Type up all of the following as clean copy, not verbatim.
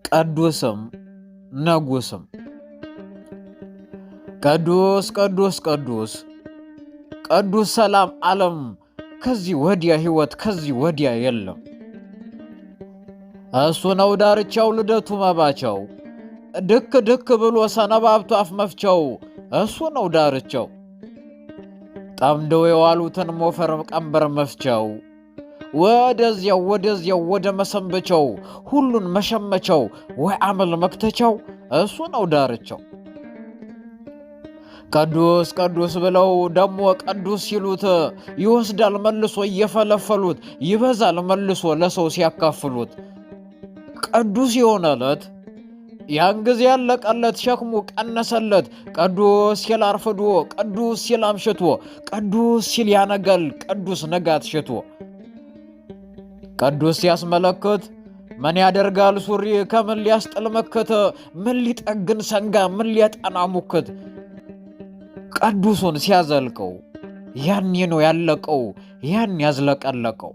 ቅዱስም ንጉስም ቅዱስ ቅዱስ ቅዱስ ቅዱስ ሰላም ዓለም ከዚህ ወዲያ ሕይወት ከዚህ ወዲያ የለም። እሱ ነው ዳርቻው ልደቱ መባቻው ድክ ድክ ብሎ ሰነባብቶ አፍ መፍቻው እሱ ነው ዳርቻው ጠምደው የዋሉትን ሞፈር ቀንበር መፍቻው ወደዚያው ወደ መሰንበቻው ሁሉን መሸመቻው ወይ አመል መክተቻው እሱ ነው ዳርቻው። ቅዱስ ቅዱስ ብለው ደሞ ቅዱስ ሲሉት ይወስዳል መልሶ እየፈለፈሉት ይበዛል መልሶ ለሰው ሲያካፍሉት ቅዱስ የሆነለት ያን ጊዜ ያለቀለት ሸክሙ ቀነሰለት። ቅዱስ ሲል አርፍዶ ቅዱስ ሲል አምሽቶ ቅዱስ ሲል ያነጋል ቅዱስ ነጋት ሽቶ ቅዱስ ሲያስመለክት ምን ያደርጋል ሱሪ ከምን ሊያስጥል መከተ ምን ሊጠግን ሰንጋ ምን ሊያጠና ሙክት ቅዱሱን ሲያዘልቀው ያን ነው ያለቀው ያን ያዝለቀለቀው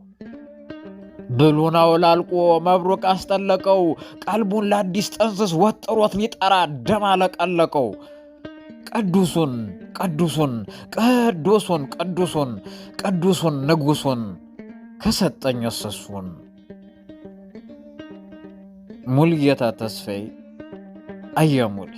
ብሉን አውላልቆ መብሩቅ አስጠለቀው ቀልቡን ለአዲስ ጠንስስ ወጥሮት ሊጠራ ደም አለቀለቀው ቅዱሱን ቅዱሱን ቅዱሱን ቅዱሱን ቅዱሱን ንጉሱን ከሰጠኝ እሱን ሙልጌታ ተስፋዬ አያሙል